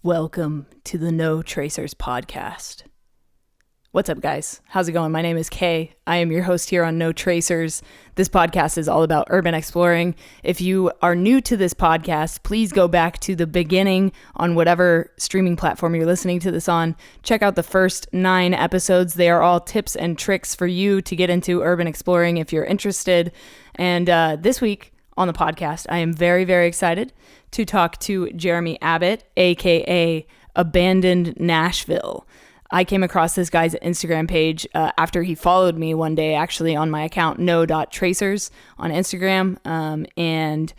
Welcome to the No Tracers podcast. What's up, guys? How's it going? My name is Kay. I am your host here on No Tracers. This podcast is all about urban exploring. If you are new to this podcast, please go back to the beginning on whatever streaming platform you're listening to this on. Check out the first 9 episodes. They are all tips and tricks for you to get into urban exploring if you're interested. And this week on the podcast, I am very, very excited to talk to Jeremy Abbott, aka Abandoned Nashville. I came across this guy's Instagram page after he followed me one day, actually on my account, no.tracers on Instagram. And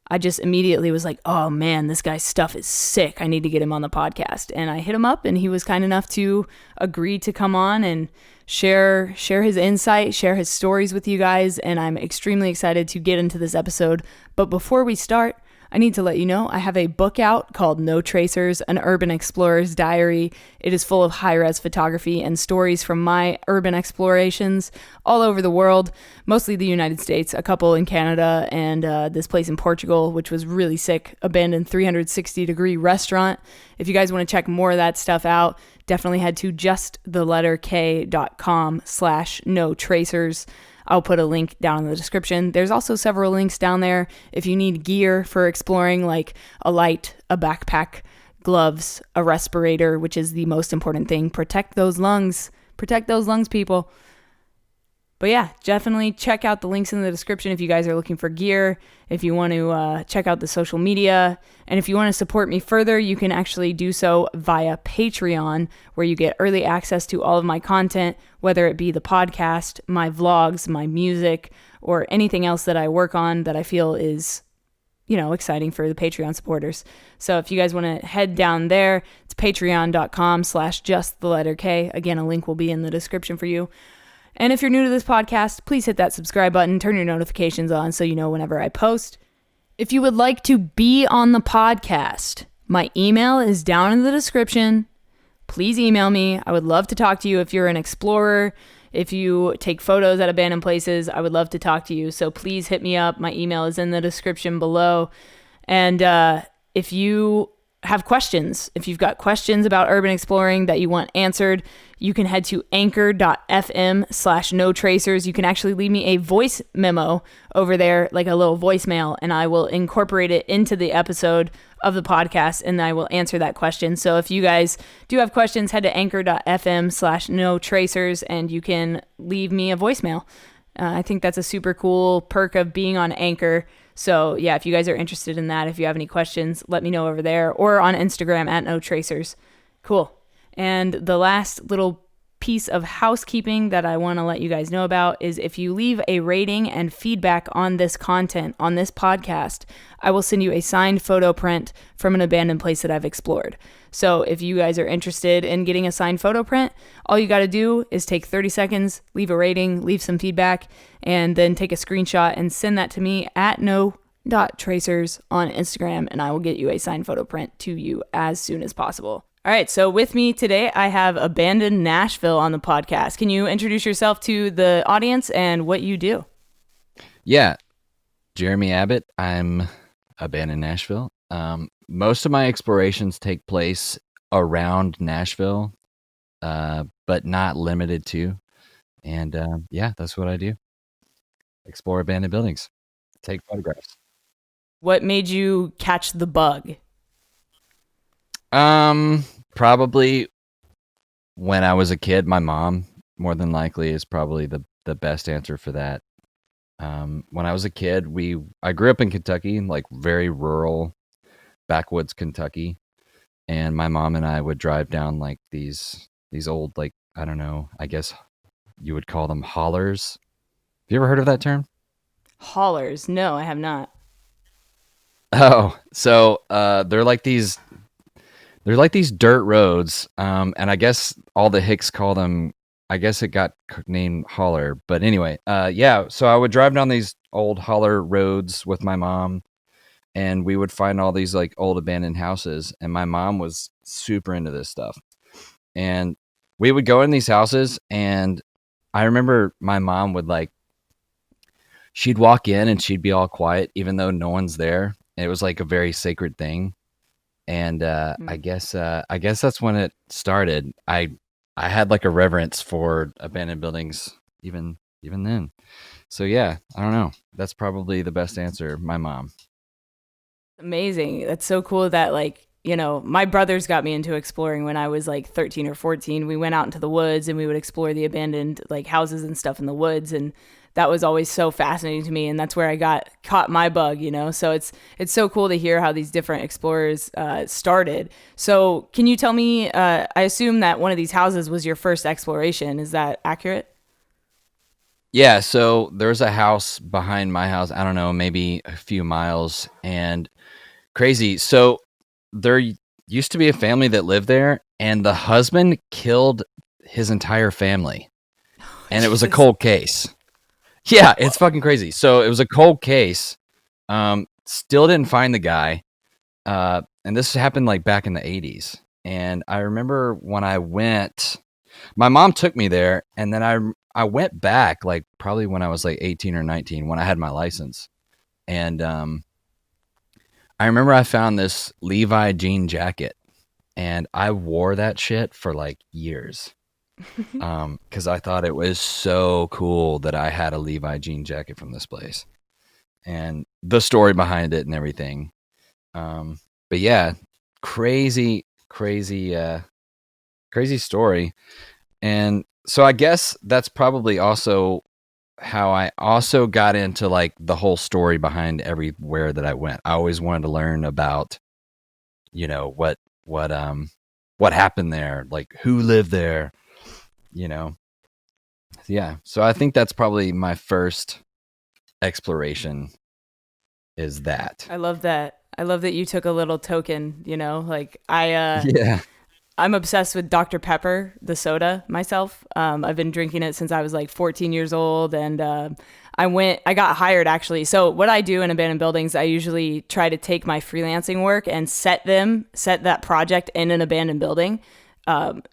I just immediately was like, oh man, this guy's stuff is sick. I need to get him on the podcast. And I hit him up and he was kind enough to agree to come on and share his insight, share his stories with you guys. And I'm extremely excited to get into this episode. But before we start, I need to let you know I have a book out called No Tracers, an Urban Explorer's Diary. It is full of high-res photography and stories from my urban explorations all over the world, mostly the United States, a couple in Canada, and this place in Portugal, which was really sick, abandoned 360-degree restaurant. If you guys want to check more of that stuff out, definitely head to JustTheLetterK.com/No Tracers. I'll put a link down in the description. There's also several links down there if you need gear for exploring, like a light, a backpack, gloves, a respirator, which is the most important thing. Protect those lungs. Protect those lungs, people. But yeah, definitely check out the links in the description if you guys are looking for gear, if you want to check out the social media, and if you want to support me further, you can actually do so via Patreon, where you get early access to all of my content, whether it be the podcast, my vlogs, my music, or anything else that I work on that I feel is, exciting for the Patreon supporters. So if you guys want to head down there, it's patreon.com/JustTheLetterK. Again, a link will be in the description for you. And if you're new to this podcast, please hit that subscribe button, turn your notifications on so you know whenever I post. If you would like to be on the podcast, my email is down in the description. Please email me. I would love to talk to you. If you're an explorer, if you take photos at abandoned places, I would love to talk to you. So please hit me up. My email is in the description below. And if you have questions, if you've got questions about urban exploring that you want answered, you can head to anchor.fm/no tracers. You can actually leave me a voice memo over there, like a little voicemail, and I will incorporate it into the episode of the podcast and I will answer that question. So if you guys do have questions, head to anchor.fm/no tracers and you can leave me a voicemail. I think that's a super cool perk of being on Anchor. So yeah, if you guys are interested in that, if you have any questions, let me know over there or on Instagram @NoTracers. Cool. And the last little piece of housekeeping that I want to let you guys know about is if you leave a rating and feedback on this content, on this podcast, I will send you a signed photo print from an abandoned place that I've explored. So if you guys are interested in getting a signed photo print, all you got to do is take 30 seconds, leave a rating, leave some feedback, and then take a screenshot and send that to me at no.tracers on Instagram, and I will get you a signed photo print to you as soon as possible. All right, so with me today, I have Abandoned Nashville on the podcast. Can you introduce yourself to the audience and what you do? Yeah, Jeremy Abbott. I'm Abandoned Nashville. Most of my explorations take place around Nashville, but not limited to. And yeah, that's what I do. Explore abandoned buildings, take photographs. What made you catch the bug? Probably when I was a kid. My mom, more than likely, is probably the best answer for that. When I was a kid, I grew up in Kentucky, like very rural, backwoods Kentucky, and my mom and I would drive down like these old, like, I don't know, I guess you would call them hollers. Have you ever heard of that term? Hollers? No, I have not. Oh, so they're like these dirt roads, and I guess all the hicks call them, I guess it got named holler, but anyway, yeah, so I would drive down these old holler roads with my mom, and we would find all these like old abandoned houses, and my mom was super into this stuff, and we would go in these houses, and I remember my mom would she'd walk in and she'd be all quiet even though no one's there. It was like a very sacred thing. And I guess that's when it started. I had like a reverence for abandoned buildings even then. So yeah, I don't know. That's probably the best answer. My mom. Amazing. That's so cool that like, you know, my brothers got me into exploring when I was like 13 or 14. We went out into the woods and we would explore the abandoned like houses and stuff in the woods, and that was always so fascinating to me, and that's where I got caught my bug, you know. So it's so cool to hear how these different explorers started. So can you tell me, I assume that one of these houses was your first exploration. Is that accurate? Yeah, so there's a house behind my house. I don't know, maybe a few miles, and crazy. So there used to be a family that lived there, and the husband killed his entire family, and it was a Jesus. cold case. Yeah, it's fucking crazy. So it was a cold case. Still didn't find the guy. And this happened like back in the 80s. And I remember when I went, my mom took me there, and then I went back like probably when I was like 18 or 19 when I had my license. And I remember I found this Levi jean jacket, and I wore that shit for like years. Because I thought it was so cool that I had a Levi jean jacket from this place, and the story behind it and everything. But yeah, crazy, crazy, crazy story. And so I guess that's probably also how I also got into like the whole story behind everywhere that I went. I always wanted to learn about, you know, what happened there, like who lived there, you know. Yeah. So I think that's probably my first exploration is that. I love that. I love that you took a little token, you know, like Yeah. I'm obsessed with Dr. Pepper, the soda myself. I've been drinking it since I was like 14 years old, and I got hired actually. So what I do in abandoned buildings, I usually try to take my freelancing work and set that project in an abandoned building.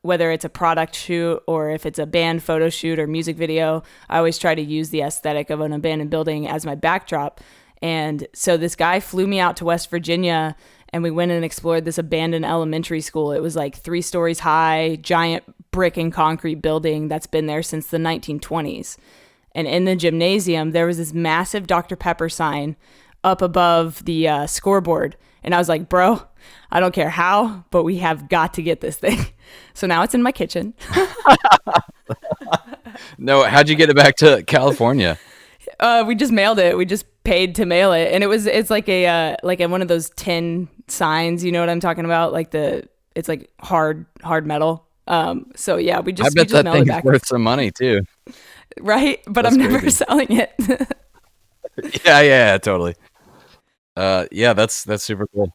Whether it's a product shoot or if it's a band photo shoot or music video, I always try to use the aesthetic of an abandoned building as my backdrop. And so this guy flew me out to West Virginia, and we went and explored this abandoned elementary school. It was like 3 stories high, giant brick and concrete building that's been there since the 1920s. And in the gymnasium, there was this massive Dr. Pepper sign up above the scoreboard. And I was like, bro, I don't care how, but we have got to get this thing. So now it's in my kitchen. No, how'd you get it back to California? We just mailed it. We just paid to mail it, and it's like a one of those tin signs. You know what I'm talking about? Like it's like hard metal. So yeah, we I just bet that mailed it thing's back. worth some money too. Right? But That's I'm never crazy. selling it. Yeah, totally. Yeah, that's super cool.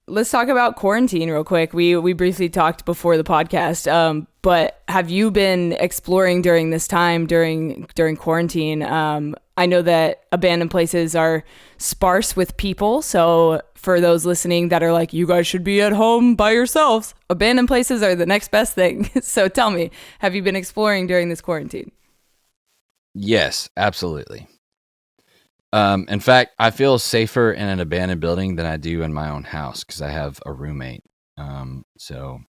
Let's talk about quarantine real quick. We briefly talked before the podcast. But have you been exploring during this time during quarantine? I know that abandoned places are sparse with people. So for those listening that are like, you guys should be at home by yourselves, abandoned places are the next best thing. So tell me, have you been exploring during this quarantine? Yes, absolutely. In fact, I feel safer in an abandoned building than I do in my own house because I have a roommate. So,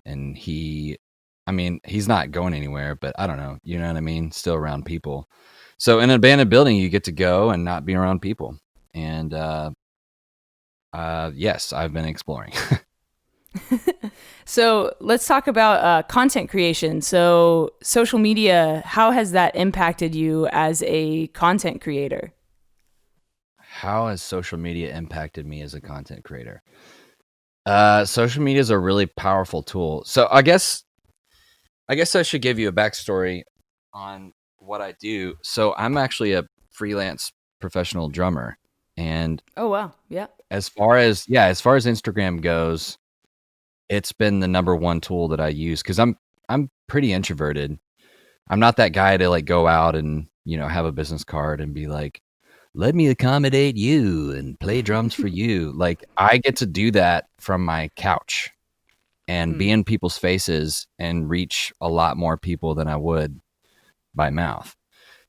and I mean, he's not going anywhere, but I don't know, you know what I mean? Still around people. So in an abandoned building, you get to go and not be around people. And yes, I've been exploring. So let's talk about content creation. So social media, how has that impacted you as a content creator? How has social media impacted me as a content creator? Social media is a really powerful tool. So I guess I should give you a backstory on what I do. So I'm actually a freelance professional drummer, and Oh wow, yeah. as far as Instagram goes, it's been the number one tool that I use because I'm pretty introverted. I'm not that guy to like go out and have a business card and be like, let me accommodate you and play drums for you. Like I get to do that from my couch and be Mm. in people's faces and reach a lot more people than I would by mouth.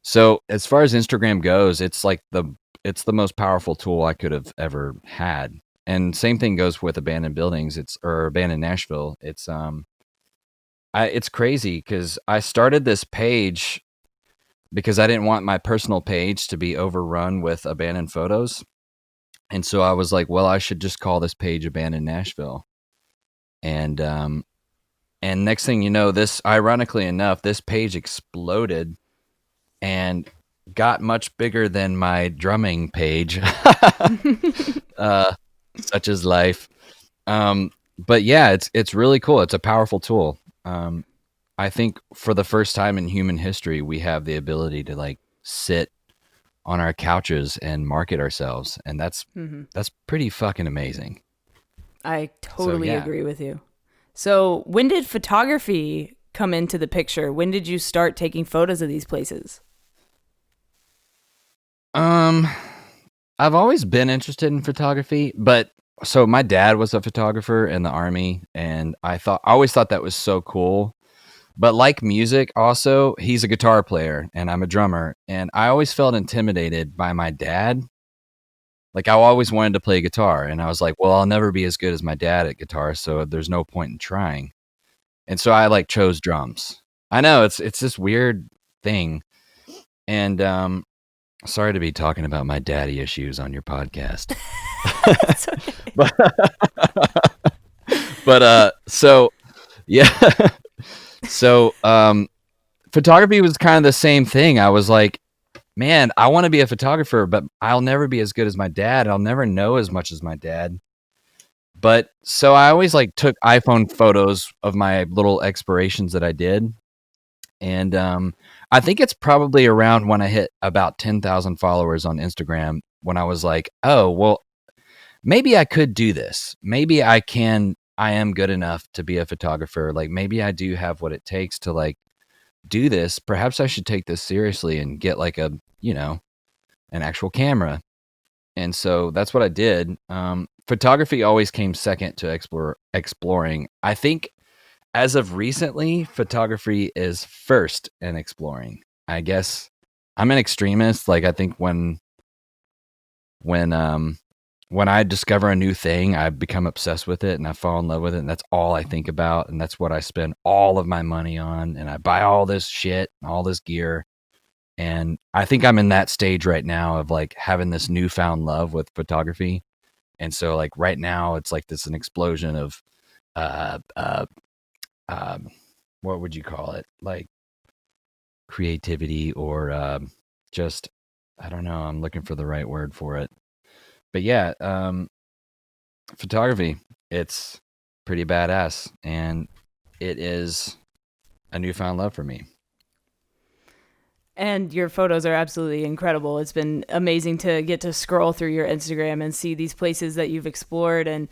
So as far as Instagram goes, it's the most powerful tool I could have ever had. And same thing goes with abandoned buildings. Or abandoned Nashville. It's crazy because I started this page because I didn't want my personal page to be overrun with abandoned photos. And so I was like, well, I should just call this page Abandoned Nashville. And next thing you know, ironically enough, this page exploded and got much bigger than my drumming page. Such is life. But yeah, it's really cool. It's a powerful tool. I think for the first time in human history, we have the ability to like sit on our couches and market ourselves, and that's pretty fucking amazing. I totally agree with you. So when did photography come into the picture? When did you start taking photos of these places? I've always been interested in photography, but so my dad was a photographer in the Army, and I always thought that was so cool. But like music, also, he's a guitar player and I'm a drummer, and I always felt intimidated by my dad. Like, I always wanted to play guitar, and I was like, well, I'll never be as good as my dad at guitar, so there's no point in trying. And so I like chose drums. I know it's this weird thing. And sorry to be talking about my daddy issues on your podcast. but so yeah. So photography was kind of the same thing. I was like, man, I want to be a photographer, but I'll never be as good as my dad. I'll never know as much as my dad. But so I always like took iPhone photos of my little explorations that I did. And I think it's probably around when I hit about 10,000 followers on Instagram when I was like, oh, well, maybe I could do this. Maybe I am good enough to be a photographer. Like, maybe I do have what it takes to like do this. Perhaps I should take this seriously and get like an actual camera. And so that's what I did. Photography always came second to exploring. I think as of recently, photography is first in exploring. I guess I'm an extremist. Like, I think when I discover a new thing, I become obsessed with it and I fall in love with it. And that's all I think about. And that's what I spend all of my money on. And I buy all this shit, all this gear. And I think I'm in that stage right now of like having this newfound love with photography. And so like right now it's like an explosion of, what would you call it? Like creativity or just, I don't know. I'm looking for the right word for it. But yeah, photography, it's pretty badass, and it is a newfound love for me. And your photos are absolutely incredible. It's been amazing to get to scroll through your Instagram and see these places that you've explored. And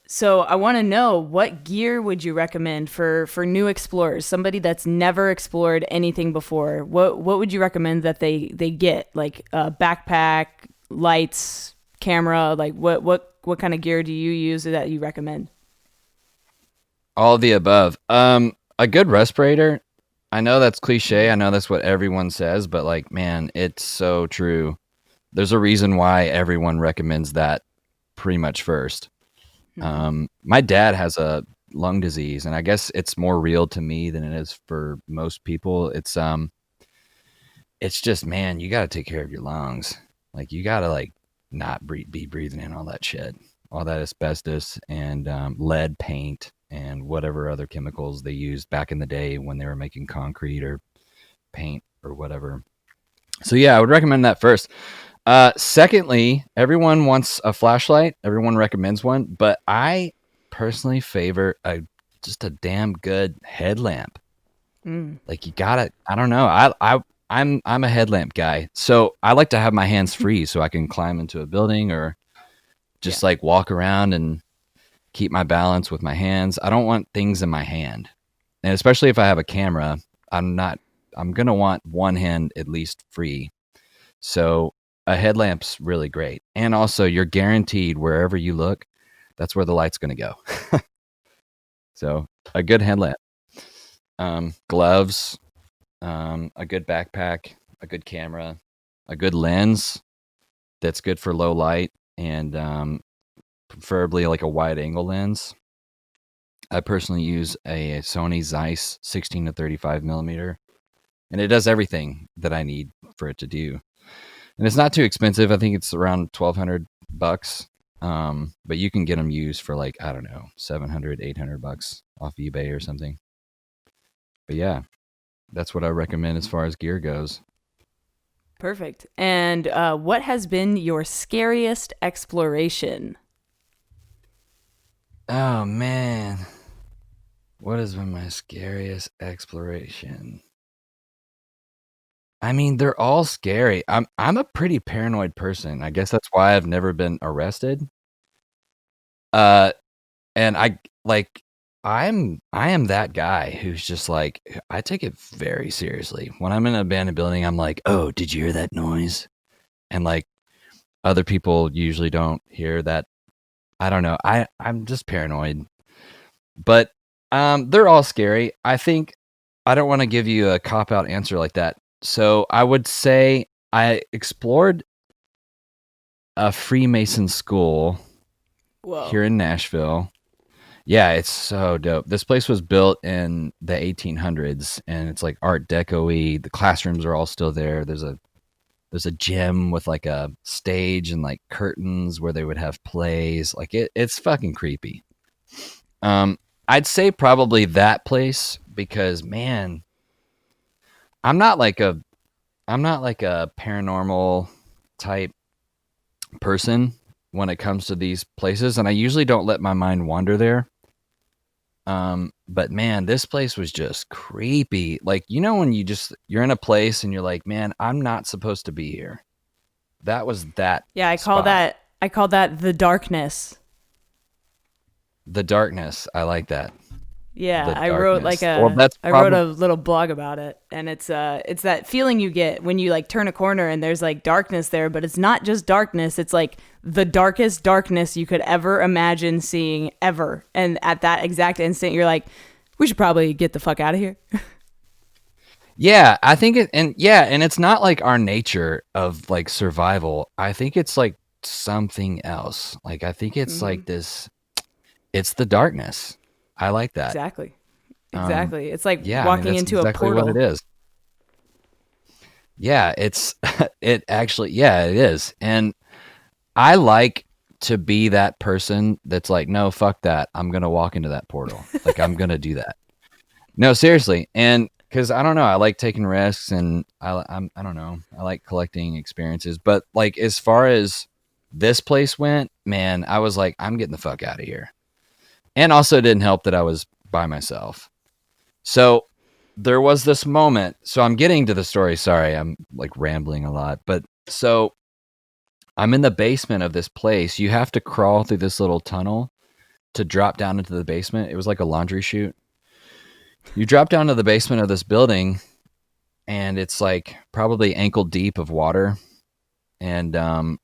so I want to know, what gear would you recommend for new explorers, somebody that's never explored anything before? What would you recommend that they get? Like a backpack, lights, camera? Like what kind of gear do you use that you recommend? All of the above. A good respirator. I know that's cliche. I know that's what everyone says, but like, man, it's so true. There's a reason why everyone recommends that pretty much first. My dad has a lung disease, and I guess it's more real to me than it is for most people. It's just, man, you got to take care of your lungs. Like, you got to like not be breathing in all that shit, all that asbestos and lead paint and whatever other chemicals they used back in the day when they were making concrete or paint or whatever. So yeah, I would recommend that first. Secondly, everyone wants a flashlight. Everyone recommends one, but I personally favor just a damn good headlamp. Like, you gotta, I don't know. I'm a headlamp guy. So I like to have my hands free so I can climb into a building or just like walk around and keep my balance with my hands. I don't want things in my hand. And especially if I have a camera, I'm going to want one hand at least free. So a headlamp's really great. And also, you're guaranteed wherever you look, that's where the light's going to go. So a good headlamp, gloves, a good backpack, a good camera, a good lens that's good for low light, and preferably like a wide angle lens. I personally use a Sony Zeiss 16 to 35 millimeter, and it does everything that I need for it to do. And it's not too expensive. I think it's around $1,200. But you can get them used for like, I don't know, $700, $800 off eBay or something. But yeah, that's what I recommend as far as gear goes. Perfect. And what has been your scariest exploration? Oh man, what has been my scariest exploration? I mean, they're all scary. I'm a pretty paranoid person. I guess that's why I've never been arrested. And I am that guy who's just like, I take it very seriously. When I'm in an abandoned building, I'm like, oh, did you hear that noise? And like other people usually don't hear that. I don't know. I'm just paranoid. But they're all scary. I think I don't want to give you a cop-out answer like that. So I would say I explored a Freemason school here in Nashville. Yeah, it's so dope. This place was built in the 1800s, and it's like Art Deco-y. The classrooms are all still there. There's a gym with like a stage and like curtains where they would have plays. Like it's fucking creepy. I'd say probably that place because man, I'm not like a paranormal type person when it comes to these places, and I usually don't let my mind wander there. But man, this place was just creepy. Like, you know, when you're in a place and you're like, man, I'm not supposed to be here. That was that. Yeah, I call that the darkness. The darkness. I like that. Yeah, I wrote I wrote a little blog about it, and it's that feeling you get when you like turn a corner and there's like darkness there, but it's not just darkness, it's like the darkest darkness you could ever imagine seeing ever. And at that exact instant you're like, we should probably get the fuck out of here. Yeah, I think and it's not like our nature of like survival. I think it's like something else. Like I think it's like this, it's the darkness. I like that. Exactly. It's like walking into a portal. What it is. Yeah, it is. And I like to be that person that's like, no, fuck that. I'm going to walk into that portal. Like, I'm going to do that. No, seriously. And because I don't know, I like taking risks and I don't know, I like collecting experiences. But like, as far as this place went, man, I was like, I'm getting the fuck out of here. And also it didn't help that I was by myself. So there was this moment. So I'm getting to the story. Sorry, I'm like rambling a lot. But so I'm in the basement of this place. You have to crawl through this little tunnel to drop down into the basement. It was like a laundry chute. You drop down to the basement of this building, and it's like probably ankle deep of water. And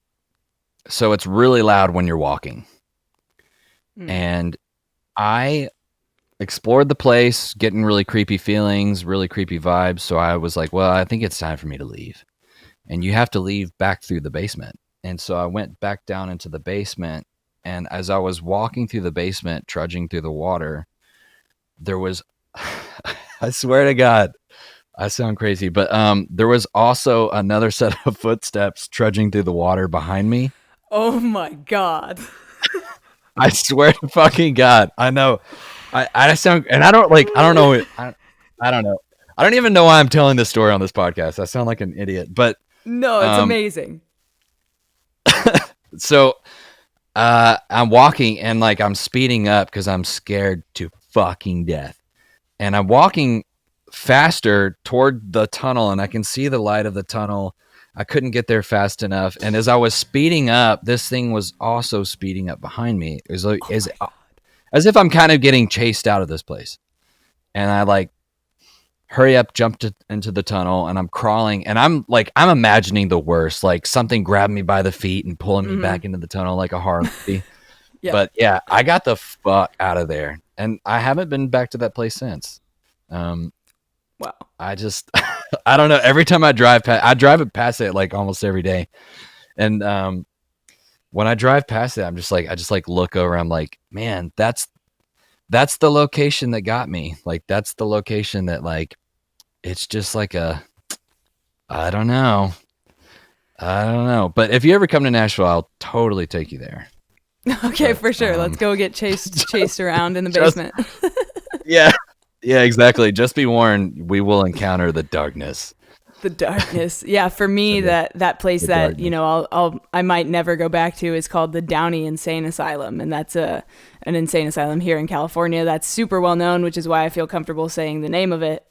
so it's really loud when you're walking. And I explored the place, getting really creepy feelings, really creepy vibes. So I was like, well, I think it's time for me to leave. And you have to leave back through the basement. And so I went back down into the basement. And as I was walking through the basement, trudging through the water, there was, I swear to God, I sound crazy, but there was also another set of footsteps trudging through the water behind me. Oh my God. I swear to fucking God. I know. I sound, and I don't know. I don't know. I don't even know why I'm telling this story on this podcast. I sound like an idiot, but no, it's amazing. So, I'm walking and like I'm speeding up because I'm scared to fucking death. And I'm walking faster toward the tunnel and I can see the light of the tunnel. I couldn't get there fast enough. And as I was speeding up, this thing was also speeding up behind me. It was like, as if I'm kind of getting chased out of this place. And I like hurry up, jumped into the tunnel and I'm crawling and I'm imagining the worst, like something grabbed me by the feet and pulling me back into the tunnel like a horror movie. Yeah. But yeah, I got the fuck out of there and I haven't been back to that place since. Wow. I just, I don't know. Every time I drive it past it like almost every day. And, when I drive past it, I just like look over. I'm like, man, that's the location that got me. Like, that's the location that like, it's just like I don't know. I don't know. But if you ever come to Nashville, I'll totally take you there. Okay, But for sure. Let's go get chased around in the just, basement. yeah. Yeah, exactly. Just be warned, we will encounter the darkness. The darkness. Yeah, for me, that place that darkness. I might never go back to is called the Downey Insane Asylum, and that's an insane asylum here in California. That's super well known, which is why I feel comfortable saying the name of it.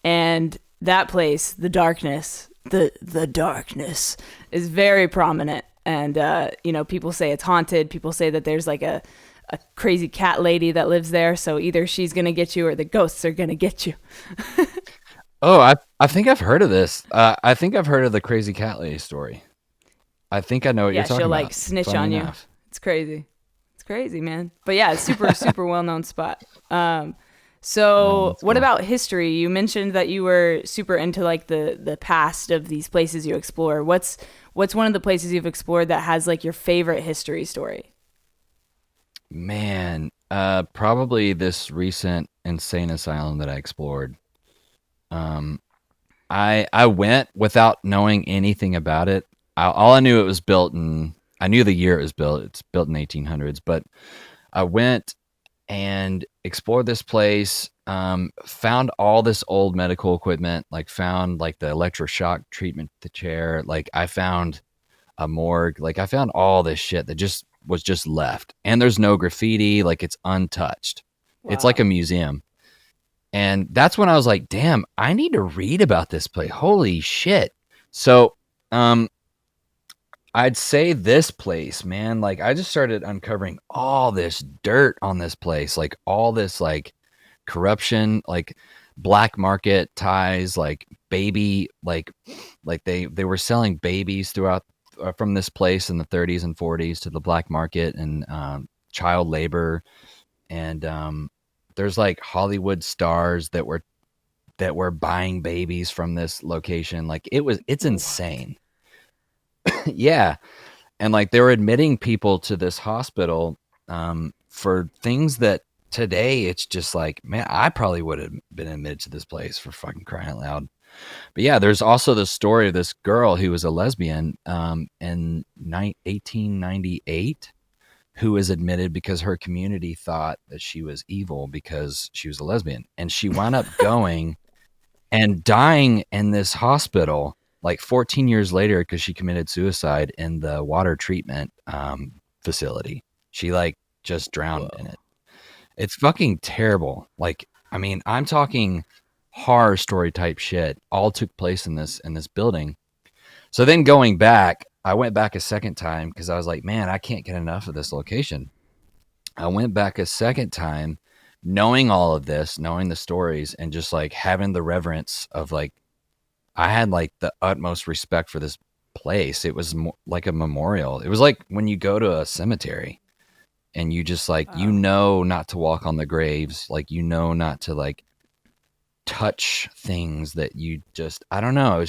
And that place, the darkness, the darkness is very prominent, and people say it's haunted. People say that there's like a crazy cat lady that lives there, so either she's gonna get you or the ghosts are gonna get you. Oh, I think I've heard of this. I think I've heard of the crazy cat lady story. I think I know what you're talking about. Yeah, she'll like snitch on you. It's crazy. It's crazy, man. But yeah, it's super well known spot. So what about history? You mentioned that you were super into like the past of these places you explore. What's one of the places you've explored that has like your favorite history story? Man, probably this recent insane asylum that I explored. I went without knowing anything about it. All I knew it was built in. I knew the year it was built. It's built in 1800s. But I went and explored this place. Found all this old medical equipment. Like found like the electroshock treatment, the chair. Like I found a morgue. Like I found all this shit that just was just left. And there's no graffiti. Like it's untouched. Wow. It's like a museum. And that's when I was like, damn, I need to read about this place. Holy shit. So, I'd say this place, man, like I just started uncovering all this dirt on this place, like all this like corruption, like black market ties, like baby, like they were selling babies throughout from this place in the 30s and 40s to the black market and child labor. And there's like Hollywood stars that were buying babies from this location. Like it's insane. Yeah. And like they were admitting people to this hospital for things that today it's just like, man, I probably would have been admitted to this place for fucking crying out loud. But yeah, there's also the story of this girl who was a lesbian in 1898 who was admitted because her community thought that she was evil because she was a lesbian. And she wound up going and dying in this hospital like 14 years later because she committed suicide in the water treatment facility. She like just drowned in it. It's fucking terrible. Like, I mean, I'm talking horror story type shit all took place in this building. So then going back, I went back a second time because I was like, man, I can't get enough of this location. I went back a second time knowing all of this, knowing the stories, and just like having the reverence of like, I had like the utmost respect for this place. It was like a memorial. It was like when you go to a cemetery and you just like, you know, not to walk on the graves. Like, you know, not to like touch things that you just, I don't know.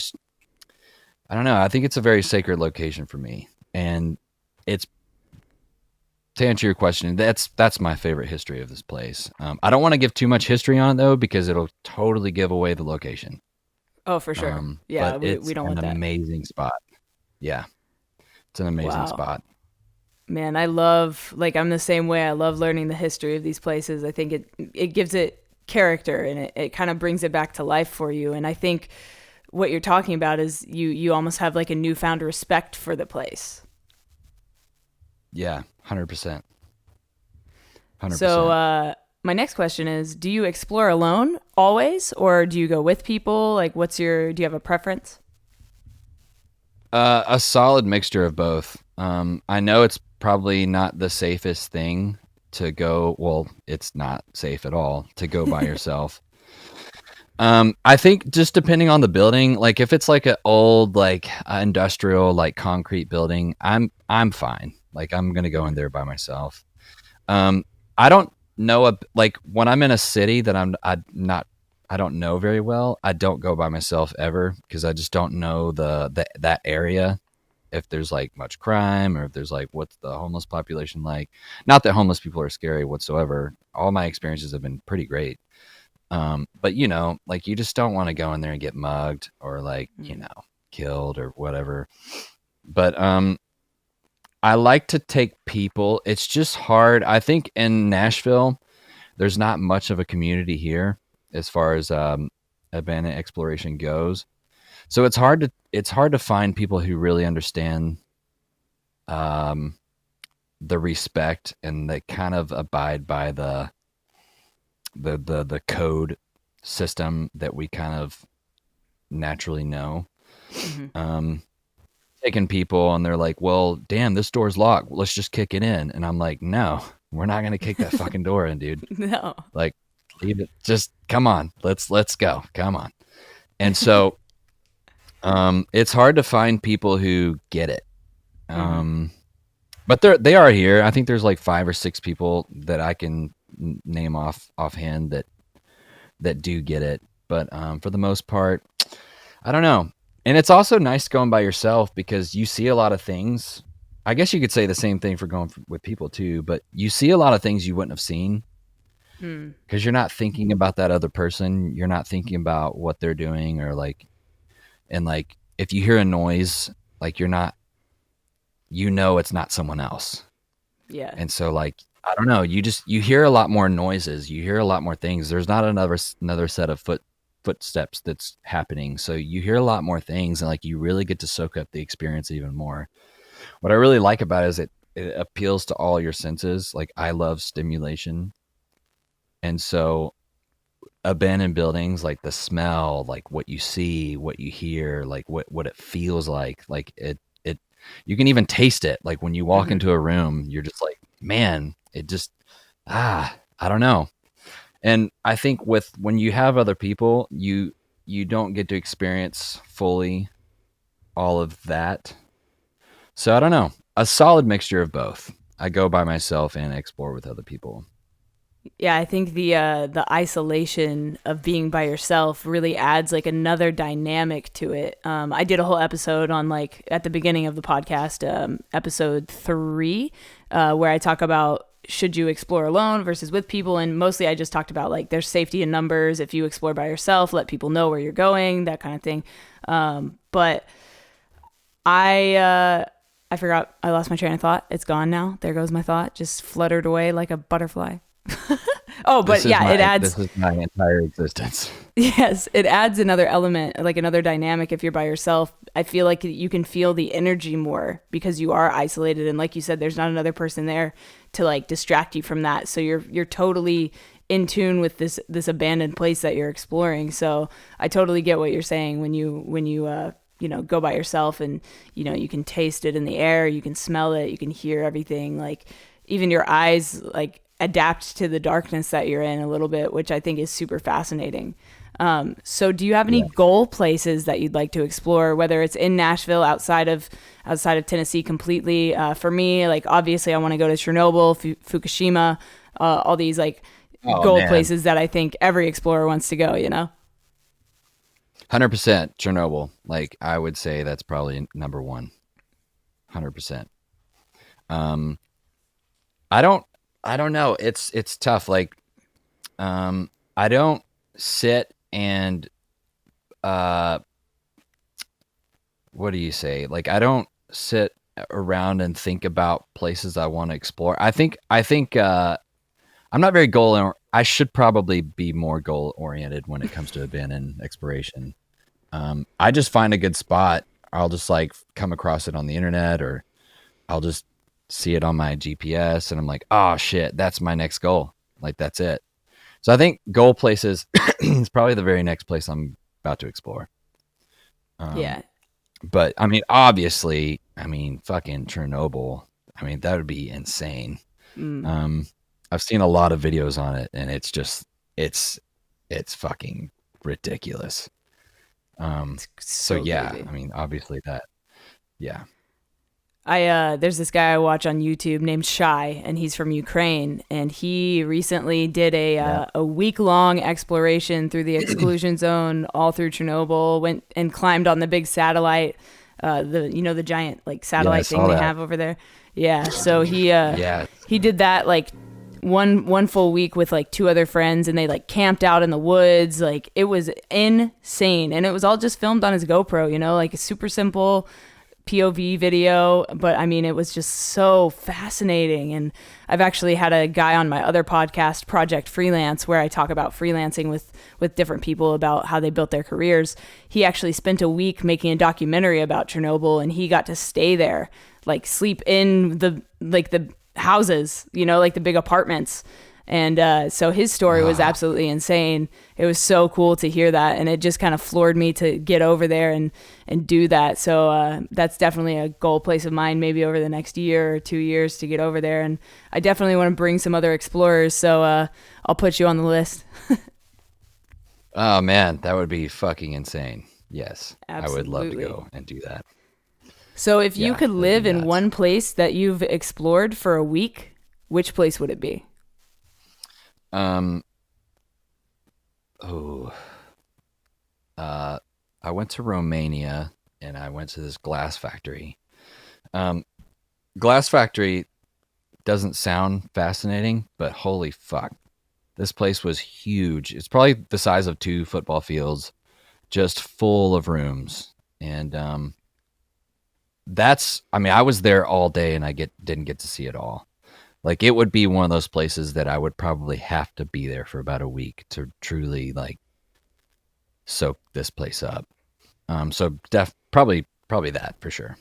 I don't know. I think it's a very sacred location for me. And it's, to answer your question, that's my favorite history of this place. I don't want to give too much history on it though, because it'll totally give away the location. Oh, for sure. Yeah, we don't want that. It's an amazing spot. Yeah. It's an amazing spot. Man, I love, like, I'm the same way. I love learning the history of these places. I think it gives it character and it kind of brings it back to life for you. And I think what you're talking about is you almost have like a newfound respect for the place. Yeah, 100%. 100%. So, my next question is, do you explore alone always, or do you go with people? Like, do you have a preference? A solid mixture of both. I know it's probably not the safest thing to go. Well, it's not safe at all to go by yourself. I think just depending on the building, like if it's like an old, like industrial, like concrete building, I'm fine. Like I'm going to go in there by myself. I don't know, like when I'm in a city that I don't know very well, I don't go by myself ever because I just don't know that area. if there's like much crime, or if there's like, what's the homeless population like. Not that homeless people are scary whatsoever. All my experiences have been pretty great. But you know, like, you just don't want to go in there and get mugged or like, you know, killed or whatever. But I like to take people. It's just hard. I think in Nashville, there's not much of a community here as far as abandoned exploration goes. So it's hard to find people who really understand the respect, and they kind of abide by the code system that we kind of naturally know. Taking people and they're like, well, damn, this door's locked, let's just kick it in. And I'm like, no, we're not gonna kick that fucking door in, dude. No. Like, leave it. Just come on, let's go, come on. And so it's hard to find people who get it. But they are here. I think there's like 5 or 6 people that I can name offhand that do get it. But for the most part, I don't know. And it's also nice going by yourself because you see a lot of things. I guess you could say the same thing for going with people too, but you see a lot of things you wouldn't have seen because you're not thinking about that other person. You're not thinking about what they're doing, or like, and like, if you hear a noise, like, you're not, you know, it's not someone else. Yeah. And so like, I don't know, you hear a lot more noises. You hear a lot more things. There's not another set of footsteps that's happening. So you hear a lot more things, and like, you really get to soak up the experience even more. What I really like about it is it appeals to all your senses. Like, I love stimulation. And so abandoned buildings, like the smell, like what you see, what you hear, like what it feels like it you can even taste it. Like when you walk into a room, you're just like, man, it just, I don't know. And I think when you have other people, you don't get to experience fully all of that. So I don't know, a solid mixture of both. I go by myself and explore with other people. Yeah, I think the isolation of being by yourself really adds like another dynamic to it. I did a whole episode on, like, at the beginning of the podcast, episode 3, where I talk about should you explore alone versus with people, and mostly I just talked about like there's safety in numbers. If you explore by yourself, let people know where you're going, that kind of thing. But I forgot, I lost my train of thought. It's gone now. There goes my thought, just fluttered away like a butterfly. Oh, but yeah, it adds. This is my entire existence. Yes, it adds another element, like another dynamic. If you're by yourself, I feel like you can feel the energy more because you are isolated, and like you said, there's not another person there to like distract you from that. So you're totally in tune with this abandoned place that you're exploring. So I totally get what you're saying when you go by yourself, and you can taste it in the air, you can smell it, you can hear everything. Like, even your eyes like adapt to the darkness that you're in a little bit, which I think is super fascinating. So do you have any goal places that you'd like to explore, whether it's in Nashville, outside of Tennessee completely? For me, like, obviously I want to go to Chernobyl, Fukushima, all these like goal places that I think every explorer wants to go, 100% Chernobyl. Like, I would say that's probably number 1. 100%. I don't know. It's tough. Like, I don't sit and, what do you say? Like, I don't sit around and think about places I want to explore. I think, I'm not very I should probably be more goal oriented when it comes to abandoned exploration. I just find a good spot. I'll just like come across it on the internet, or I'll just see it on my GPS, and I'm like, oh shit, that's my next goal. Like, that's it. So I think goal places is probably the very next place I'm about to explore. Yeah. But I mean, obviously, fucking Chernobyl. That would be insane. I've seen a lot of videos on it, and it's just, it's fucking ridiculous. So yeah, crazy. Obviously that, yeah. There's this guy I watch on YouTube named Shy, and he's from Ukraine, and he recently did a week-long exploration through the exclusion zone all through Chernobyl, went and climbed on the big satellite the giant like satellite thing saw they that. have over there. Yeah. So Yeah. he did that like one full week with like 2 other friends, and they like camped out in the woods. Like it was insane, and it was all just filmed on his GoPro. Like a super simple POV video, but I mean, it was just so fascinating. And I've actually had a guy on my other podcast, Project Freelance, where I talk about freelancing with different people about how they built their careers. He actually spent a week making a documentary about Chernobyl, and he got to stay there, like sleep in the houses, like the big apartments. And so his story was absolutely insane. It was so cool to hear that, and it just kind of floored me to get over there and do that. So that's definitely a goal place of mine, maybe over the next year or 2 years, to get over there. And I definitely want to bring some other explorers, so I'll put you on the list. Oh man, that would be fucking insane. Yes, Absolutely. I would love to go and do that. So if you could live in nuts. one place that you've explored for a week, which place would it be? I went to Romania, and I went to this glass factory. Glass factory doesn't sound fascinating, but holy fuck. This place was huge. It's probably the size of 2 football fields, just full of rooms. And I was there all day, and I didn't get to see it all. Like, it would be one of those places that I would probably have to be there for about a week to truly like soak this place up. So probably that for sure.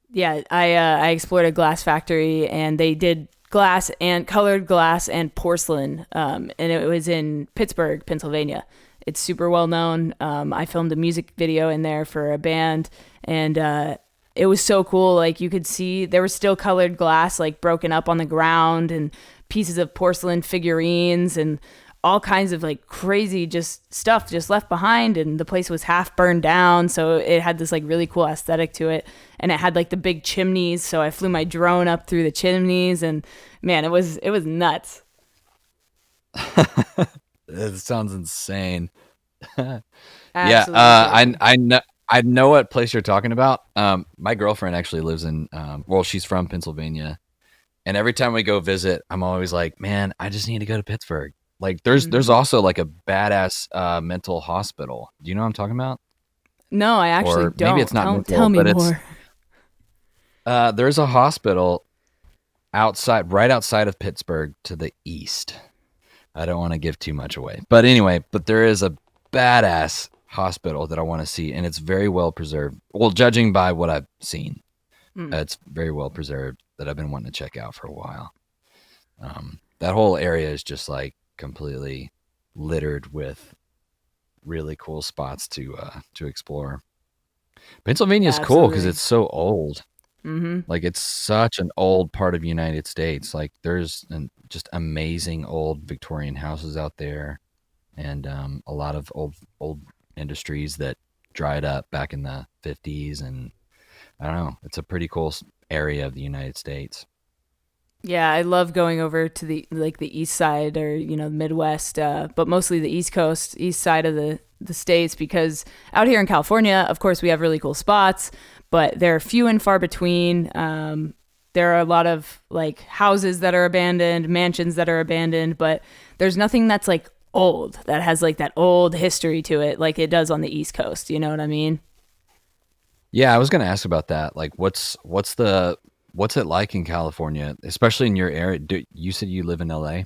Yeah, I explored a glass factory, and they did glass and colored glass and porcelain, and it was in Pittsburgh, Pennsylvania. It's super well known. I filmed a music video in there for a band, and it was so cool. Like, you could see there was still colored glass like broken up on the ground, and pieces of porcelain figurines and all kinds of like crazy just stuff just left behind. And the place was half burned down, so it had this like really cool aesthetic to it. And it had like the big chimneys, so I flew my drone up through the chimneys, and man, it was nuts. It sounds insane. Yeah, Absolutely. I know what place you're talking about. My girlfriend actually lives in she's from Pennsylvania, and every time we go visit, I'm always like, man, I just need to go to Pittsburgh. Like, there's also like a badass mental hospital. Do you know what I'm talking about? No, I actually Or don't. maybe it's not mental, Tell me but more. There's a hospital right outside of Pittsburgh to the east. I don't want to give too much away, but anyway, there is a badass hospital that I want to see, and it's very well preserved. Well, judging by what I've seen, it's very well preserved, that I've been wanting to check out for a while. That whole area is just like completely littered with really cool spots to explore. Pennsylvania is cool because it's so old. Mm-hmm. Like, it's such an old part of the United States. Like, there's just amazing old Victorian houses out there, and a lot of old industries that dried up back in the 50s. And I don't know, it's a pretty cool area of the United States. Yeah, I love going over to the east side, or the Midwest, but mostly the East Coast, east side of the states, because out here in California, of course, we have really cool spots, but they're few and far between. There are a lot of like houses that are abandoned, mansions that are abandoned, but there's nothing that's like old, that has like that old history to it, like it does on the East Coast. You know what I mean? Yeah, I was going to ask about that. Like, what's it like in California, especially in your area? You said you live in LA?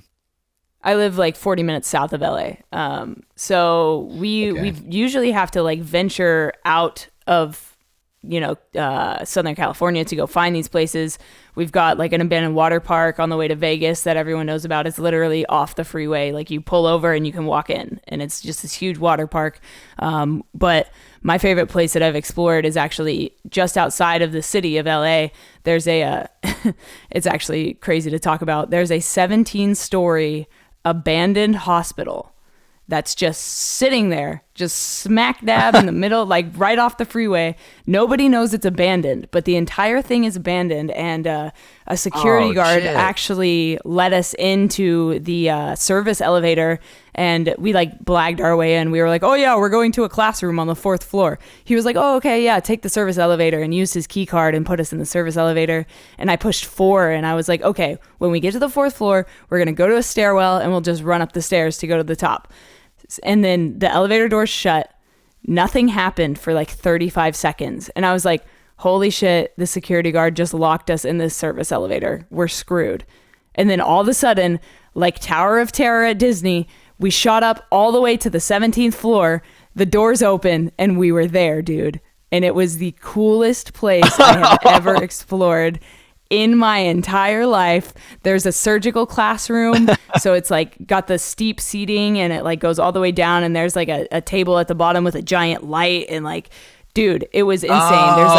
I live like 40 minutes south of LA. So we usually have to like venture out of, Southern California to go find these places. We've got like an abandoned water park on the way to Vegas that everyone knows about. It's literally off the freeway. Like, you pull over and you can walk in, and it's just this huge water park. But my favorite place that I've explored is actually just outside of the city of LA. There's it's actually crazy to talk about. There's a 17-story abandoned hospital that's just sitting there just smack dab in the middle, like right off the freeway. Nobody knows it's abandoned, but the entire thing is abandoned. And a security guard actually let us into the service elevator, and we like blagged our way in. We were like, oh yeah, we're going to a classroom on the 4th floor. He was like, oh, okay, yeah, take the service elevator, and used his key card and put us in the service elevator. And I pushed 4, and I was like, okay, when we get to the 4th floor, we're going to go to a stairwell and we'll just run up the stairs to go to the top. And then the elevator doors shut. Nothing happened for like 35 seconds. And I was like, holy shit, the security guard just locked us in this service elevator. We're screwed. And then all of a sudden, like Tower of Terror at Disney, we shot up all the way to the 17th floor. The doors open and we were there, dude. And it was the coolest place I have ever explored in my entire life. There's a surgical classroom, so it's like got the steep seating, and it like goes all the way down, and there's like a table at the bottom with a giant light, and like, dude, it was insane. There's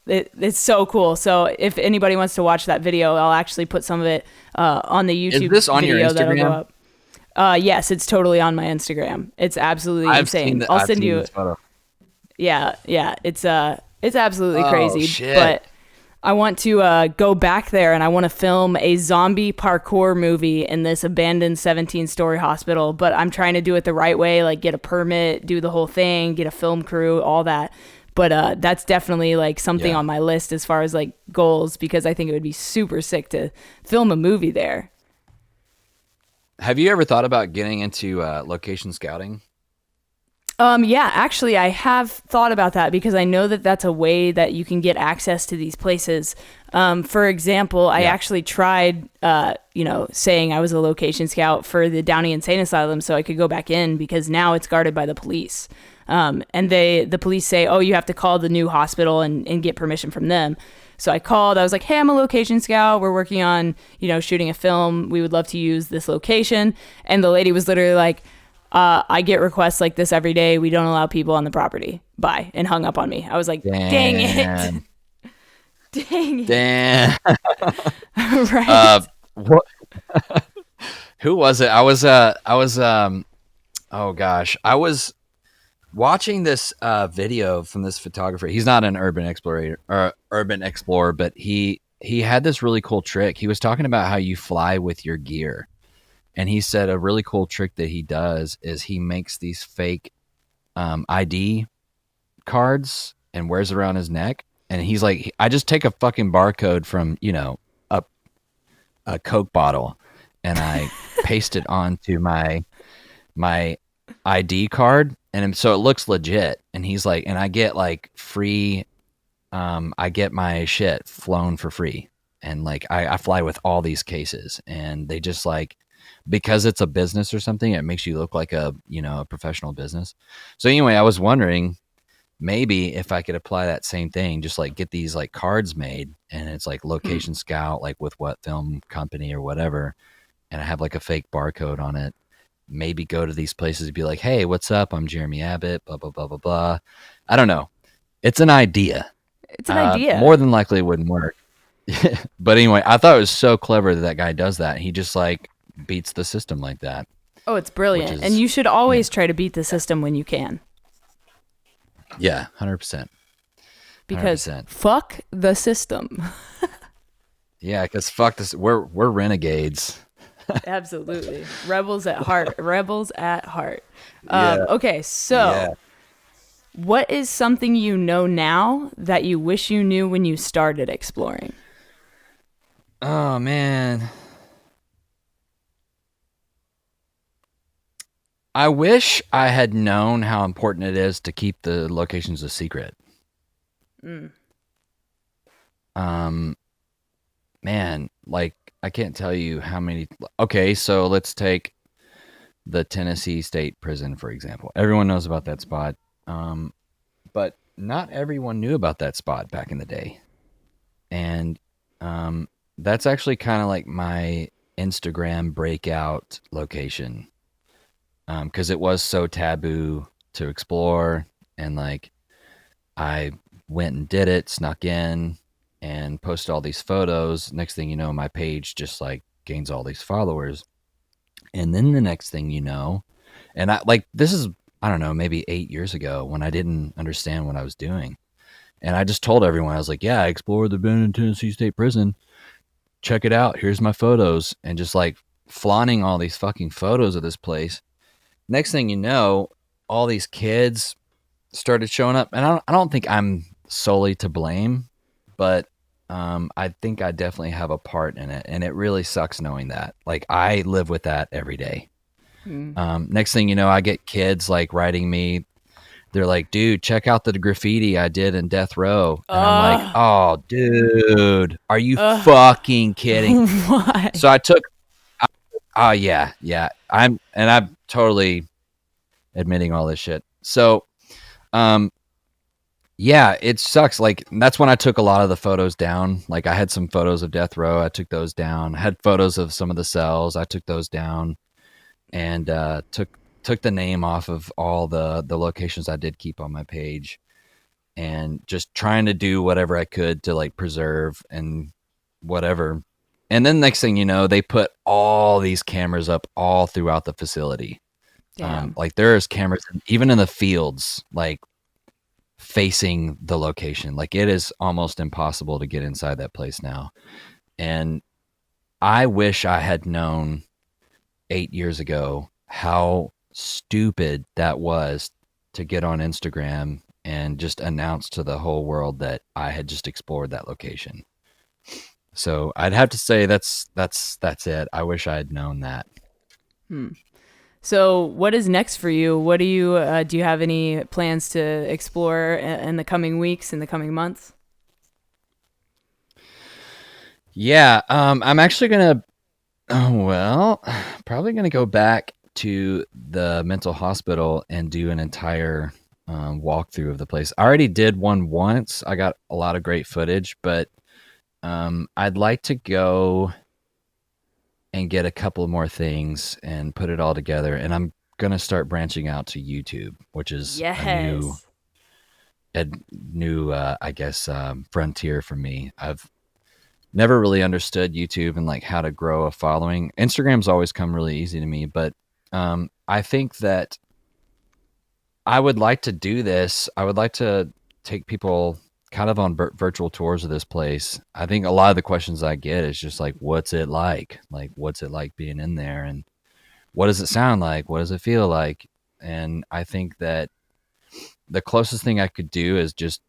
like it's so cool. So if anybody wants to watch that video, I'll actually put some of it on the YouTube. Is this on video your Instagram? That'll go up. Yes, it's totally on my Instagram. It's absolutely insane. I'll send you. Yeah, it's absolutely crazy. Shit. But I want to go back there, and I want to film a zombie parkour movie in this abandoned 17-story hospital. But I'm trying to do it the right way, like get a permit, do the whole thing, get a film crew, all that. But that's definitely like something on my list as far as like goals, because I think it would be super sick to film a movie there. Have you ever thought about getting into location scouting? Yeah, actually, I have thought about that, because I know that that's a way that you can get access to these places. For example, I actually tried, saying I was a location scout for the Downey Insane Asylum so I could go back in, because now it's guarded by the police. And the police say, oh, you have to call the new hospital and get permission from them. So I called. I was like, hey, I'm a location scout. We're working on, shooting a film. We would love to use this location. And the lady was literally like, I get requests like this every day. We don't allow people on the property. Bye. And hung up on me. I was like, dang it. Dang it. Damn. Right. What? Who was it? I was oh gosh. I was watching this video from this photographer. He's not an urban explorer, but he had this really cool trick. He was talking about how you fly with your gear. And he said a really cool trick that he does is he makes these fake ID cards and wears around his neck. And he's like, I just take a fucking barcode from, a Coke bottle, and I paste it onto my ID card. And so it looks legit. And he's like, and I get like free, I get my shit flown for free. And like, I fly with all these cases, and they just like, because it's a business or something, it makes you look like a professional business. So anyway, I was wondering maybe if I could apply that same thing, just like get these like cards made, and it's like location scout, like with what film company or whatever. And I have like a fake barcode on it. Maybe go to these places and be like, hey, what's up? I'm Jeremy Abbott, blah, blah, blah, blah, blah. I don't know. It's an idea. It's an idea. More than likely it wouldn't work. But anyway, I thought it was so clever that guy does that. He just like beats the system like that. Oh, it's brilliant. And you should always try to beat the system when you can. Yeah, 100%. Because fuck the system. Yeah, because fuck this. We're renegades. Absolutely. Rebels at heart. Rebels at heart. Yeah. Okay, so what is something you know now that you wish you knew when you started exploring? Oh, man. I wish I had known how important it is to keep the locations a secret. Man, like I can't tell you how many. Okay, so let's take the Tennessee State Prison, for example. Everyone knows about that spot. But not everyone knew about that spot back in the day. And that's actually kind of like my Instagram breakout location. Because it was so taboo to explore, and like I went and did it, snuck in, and posted all these photos. Next thing you know, my page just like gains all these followers, and then the next thing you know, and I like this is I don't know, maybe 8 years ago when I didn't understand what I was doing. And I just told everyone, I was like, yeah, I explored the Bend in Tennessee State Prison. Check it out. Here's my photos. And just like flaunting all these fucking photos of this place. Next thing you know, all these kids started showing up. And I don't think I'm solely to blame, but I think I definitely have a part in it. And it really sucks knowing that. Like, I live with that every day. Next thing you know, I get kids like writing me. They're like, dude, check out the graffiti I did in Death Row. And I'm like, oh, dude, are you fucking kidding? Why? So I took, oh, yeah. I'm totally admitting all this shit. So, yeah, it sucks. Like, that's when I took a lot of the photos down. Like, I had some photos of Death Row. I took those down. I had photos of some of the cells. I took those down. And took the name off of all the locations I did keep on my page, and just trying to do whatever I could to like preserve and whatever. And then next thing you know, they put all these cameras up all throughout the facility. Like, there's cameras even in the fields, like facing the location. Like, it is almost impossible to get inside that place now. And I wish I had known 8 years ago how stupid that was to get on Instagram and just announce to the whole world that I had just explored that location. So I'd have to say that's it. I wish I had known that. So what is next for you? What do you have any plans to explore in the coming weeks, in the coming months? Yeah, I'm actually gonna probably going to go back to the mental hospital and do an entire walkthrough of the place. I already did one once. I got a lot of great footage, but I'd like to go and get a couple more things and put it all together. And I'm going to start branching out to YouTube, which is a new I guess, frontier for me. I've never really understood YouTube and like how to grow a following. Instagram's always come really easy to me, but I think that I would like to do this. I would like to take people kind of on virtual tours of this place. I think a lot of the questions I get is just like, what's it like? Like, what's it like being in there? And what does it sound like? What does it feel like? And I think that the closest thing I could do is just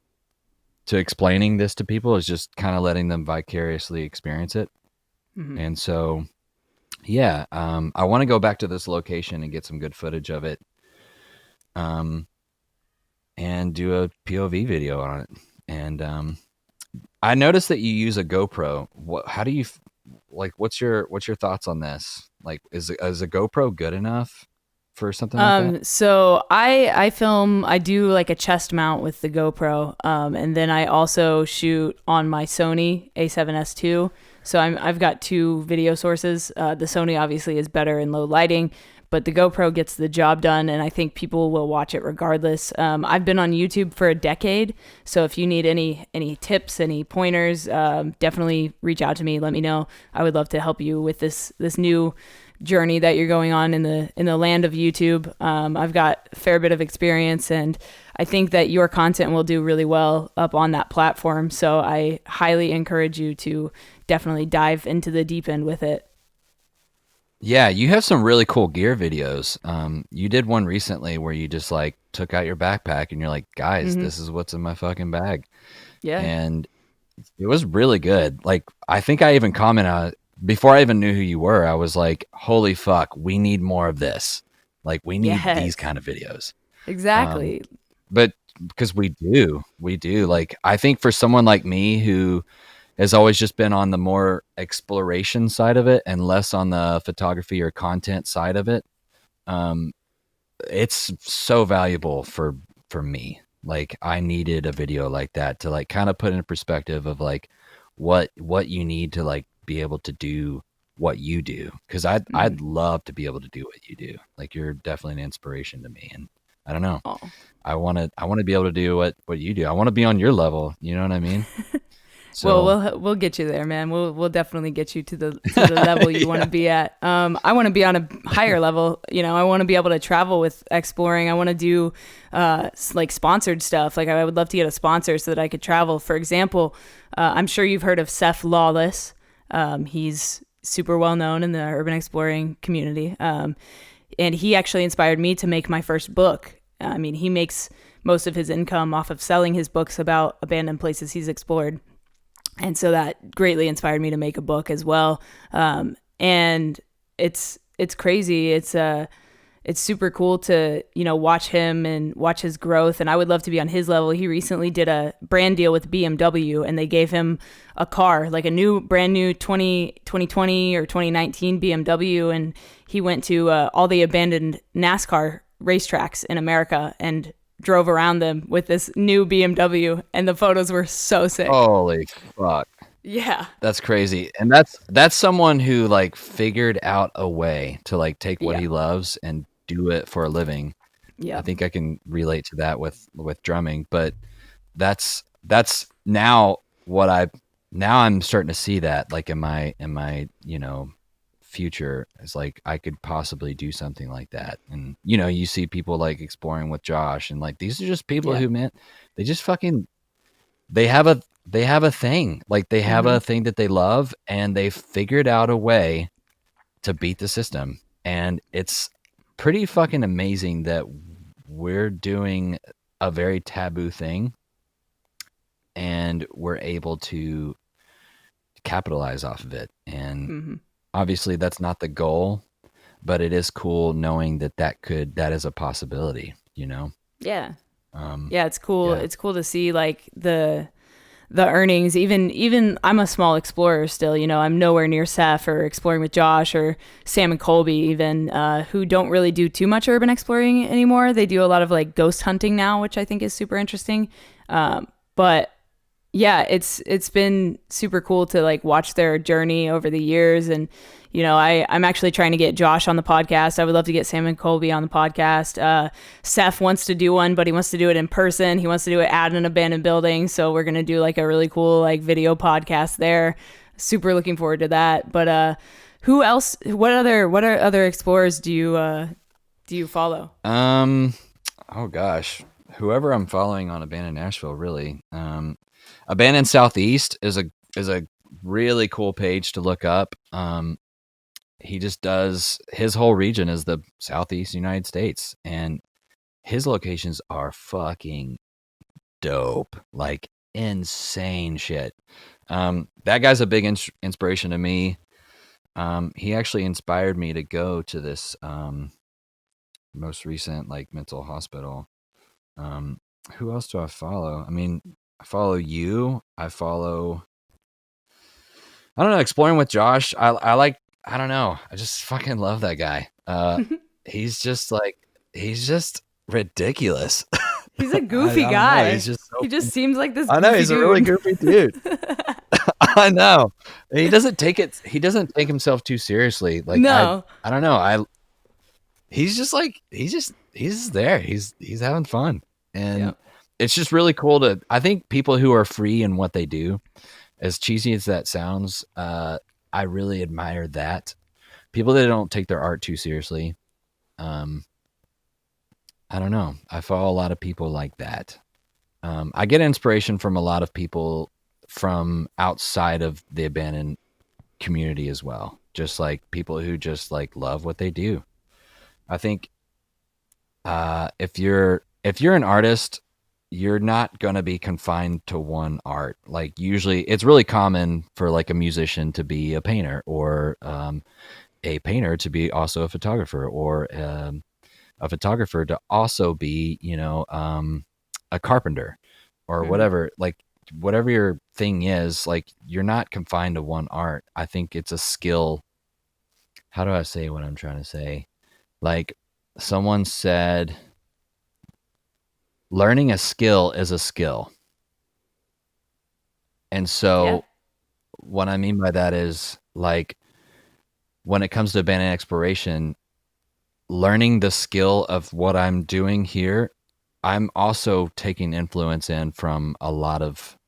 to explaining this to people is just kind of letting them vicariously experience it. And so, yeah, I want to go back to this location and get some good footage of it, and do a POV video on it. And I noticed that you use a GoPro. How do you like? What's your thoughts on this? Like, is a GoPro good enough for something like that? So I film, I do like a chest mount with the GoPro, and then I also shoot on my Sony A7S II. So I've got two video sources. The Sony obviously is better in low lighting, but the GoPro gets the job done, and I think people will watch it regardless. I've been on YouTube for a decade, so if you need any tips, any pointers, definitely reach out to me. Let me know. I would love to help you with this new journey that you're going on in the land of YouTube. I've got a fair bit of experience, and I think that your content will do really well up on that platform. So I highly encourage you to definitely dive into the deep end with it. Yeah, you have some really cool gear videos. You did one recently where you just like took out your backpack and you're like, guys, this is what's in my fucking bag. Yeah. And it was really good. Like, I think I even commented on it before I even knew who you were. I was like, holy fuck, we need more of this. Like, we need these kind of videos. Exactly. But because we do. Like, I think for someone like me who has always just been on the more exploration side of it and less on the photography or content side of it, it's so valuable for me. Like, I needed a video like that to like kind of put in perspective of like what you need to like be able to do what you do. Cause I'd love to be able to do what you do. Like, you're definitely an inspiration to me. And I don't know, I want to be able to do what you do. I want to be on your level. You know what I mean? Well, So we'll get you there, man. We'll definitely get you to the level you want to be at. I want to be on a higher level. I want to be able to travel with exploring. I want to do like sponsored stuff. Like I would love to get a sponsor so that I could travel. For example, I'm sure you've heard of Seth Lawless. He's super well known in the urban exploring community. And he actually inspired me to make my first book. I mean, he makes most of his income off of selling his books about abandoned places he's explored. And so that greatly inspired me to make a book as well. And it's crazy. It's super cool to, watch him and watch his growth. And I would love to be on his level. He recently did a brand deal with BMW, and they gave him a car, like a brand new 2020 or 2019 BMW. And he went to all the abandoned NASCAR racetracks in America and drove around them with this new BMW. And the photos were so sick. holy fuck. Yeah. That's crazy. And that's someone who like figured out a way to like take what he loves and do it for a living. Yeah. I think I can relate to that with drumming, but that's now I'm starting to see that like in my future is like I could possibly do something like that. And you see people like exploring with Josh, and like these are just people who, man, they just fucking they have a thing. Like they have a thing that they love, and they figured out a way to beat the system. And it's pretty fucking amazing that we're doing a very taboo thing and we're able to capitalize off of it. And obviously that's not the goal, but it is cool knowing that is a possibility, Yeah. Yeah, it's cool. Yeah. It's cool to see like the earnings. Even I'm a small explorer still. I'm nowhere near Seth or exploring with Josh or Sam and Colby even, who don't really do too much urban exploring anymore. They do a lot of like ghost hunting now, which I think is super interesting. But yeah, it's been super cool to like watch their journey over the years. And I'm actually trying to get Josh on the podcast. I would love to get Sam and Colby on the podcast. Seth wants to do one, but he wants to do it in person. He wants to do it at an abandoned building. So we're going to do like a really cool like video podcast there. Super looking forward to that. But who else, what other explorers do you follow? Oh gosh, whoever I'm following on Abandoned Nashville, really. Abandoned Southeast is a really cool page to look up. He just does, his whole region is the Southeast United States, and his locations are fucking dope, like insane shit. That guy's a big inspiration to me. He actually inspired me to go to this most recent like mental hospital. Who else do I follow? I mean, I follow you. I don't know, exploring with Josh. I don't know. I just fucking love that guy. He's just ridiculous. He's a goofy guy. He's just he just seems like this. I know he's dude. a really goofy dude. I know. He doesn't take himself too seriously. Like no. I don't know. He's just there. He's having fun. And it's just really cool I think people who are free in what they do, as cheesy as that sounds, I really admire that. People that don't take their art too seriously. I don't know. I follow a lot of people like that. I get inspiration from a lot of people from outside of the abandoned community as well. Just like people who just like love what they do. I think if you're an artist, you're not going to be confined to one art. Like usually it's really common for like a musician to be a painter, or a painter to be also a photographer, or a photographer to also be, a carpenter or whatever. Like whatever your thing is, like you're not confined to one art. I think it's a skill. How do I say what I'm trying to say? Like someone said, learning a skill is a skill. And so what I mean by that is like when it comes to abandoned exploration, learning the skill of what I'm doing here, I'm also taking influence in from a lot of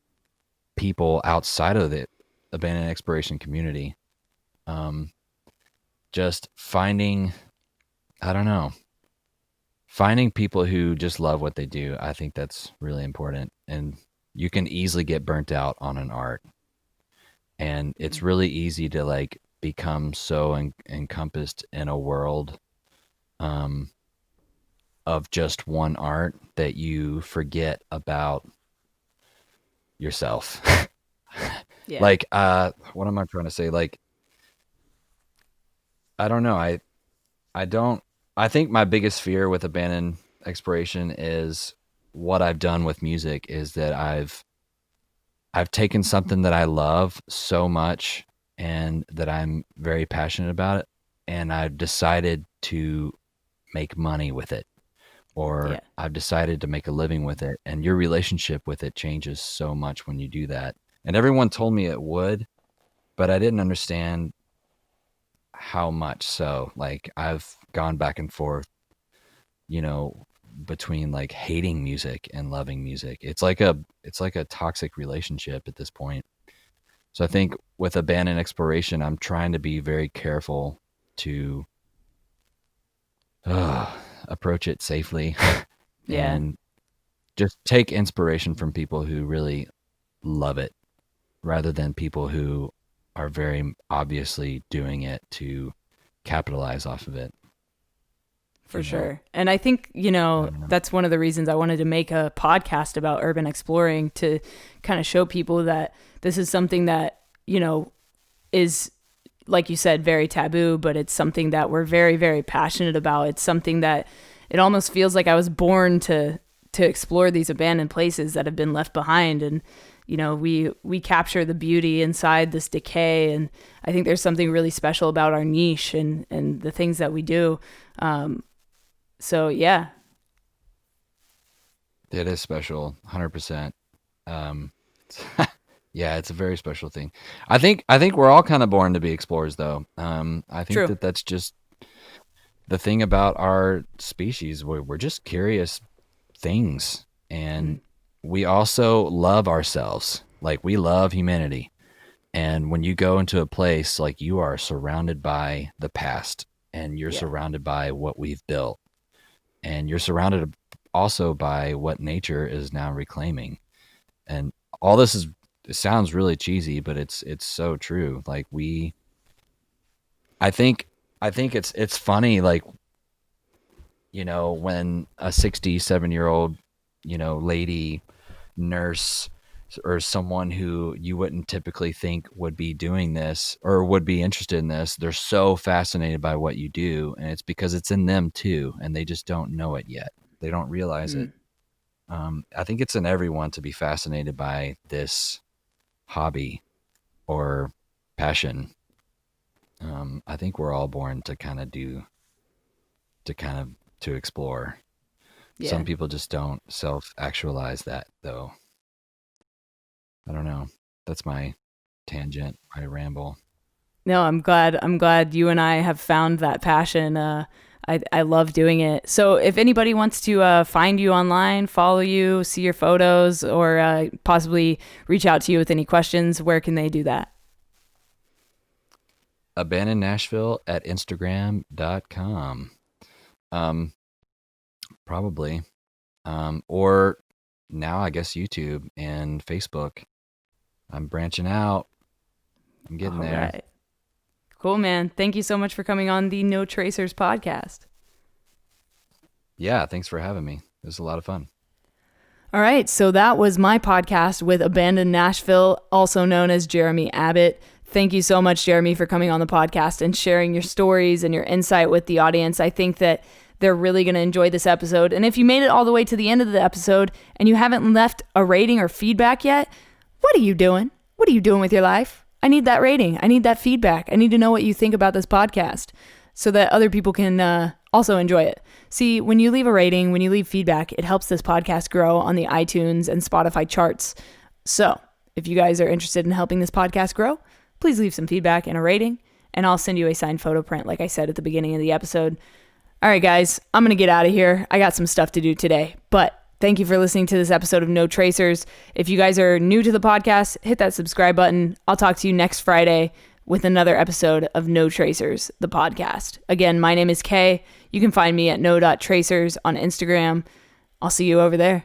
people outside of the abandoned exploration community. Just finding, I don't know, finding people who just love what they do. I think that's really important. And you can easily get burnt out on an art. And it's really easy to like become so encompassed in a world of just one art that you forget about yourself. Yeah. Like, what am I trying to say? Like, I don't know. I think my biggest fear with abandoned exploration is what I've done with music is that I've taken something that I love so much and that I'm very passionate about it, and I've decided to make money with it, or Yeah. I've decided to make a living with it, and your relationship with it changes so much when you do that. And everyone told me it would, but I didn't understand how much. So like I've gone back and forth, you know, between like hating music and loving music. It's like a toxic relationship at this point. So I think with abandoned exploration, I'm trying to be very careful to approach it safely Yeah. and just take inspiration from people who really love it rather than people who are very obviously doing it to capitalize off of it. For sure. And I think, that's one of the reasons I wanted to make a podcast about urban exploring, to kind of show people that this is something that, is, like you said, very taboo, but it's something that we're very, very passionate about. It's something that it almost feels like I was born to explore these abandoned places that have been left behind. And, we capture the beauty inside this decay. And I think there's something really special about our niche and the things that we do. So yeah. It is special, 100%. Yeah, it's a very special thing. I think we're all kind of born to be explorers, though. I think True. that's just the thing about our species. We're just curious things, and we also love ourselves. Like, we love humanity. And when you go into a place, like, you are surrounded by the past, and you're surrounded by what we've built, and you're surrounded also by what nature is now reclaiming. And all this it sounds really cheesy, but it's so true. Like, I think it's funny, like, when a 67-year-old, lady nurse or someone who you wouldn't typically think would be doing this or would be interested in this, they're so fascinated by what you do, and it's because it's in them too, and they just don't know it yet. They don't realize it. I think it's in everyone to be fascinated by this hobby or passion. I think we're all born to to explore. Yeah. Some people just don't self-actualize that, though. I don't know. That's my tangent, my ramble. No, I'm glad you and I have found that passion. I love doing it. So if anybody wants to find you online, follow you, see your photos, or possibly reach out to you with any questions, where can they do that? Abandoned Nashville at Instagram.com. Probably. Or now I guess YouTube and Facebook. I'm branching out. I'm getting there. Right. Cool, man. Thank you so much for coming on the No Tracers podcast. Yeah, thanks for having me. It was a lot of fun. All right, so that was my podcast with Abandoned Nashville, also known as Jeremy Abbott. Thank you so much, Jeremy, for coming on the podcast and sharing your stories and your insight with the audience. I think that they're really going to enjoy this episode. And if you made it all the way to the end of the episode and you haven't left a rating or feedback yet, what are you doing? What are you doing with your life? I need that rating. I need that feedback. I need to know what you think about this podcast so that other people can also enjoy it. See, when you leave a rating, when you leave feedback, it helps this podcast grow on the iTunes and Spotify charts. So if you guys are interested in helping this podcast grow, please leave some feedback and a rating, and I'll send you a signed photo print like I said at the beginning of the episode. All right, guys, I'm going to get out of here. I got some stuff to do today, but Thank you for listening to this episode of No Tracers. If you guys are new to the podcast, hit that subscribe button. I'll talk to you next Friday with another episode of No Tracers, the podcast. Again, my name is Kay. You can find me at no.tracers on Instagram. I'll see you over there.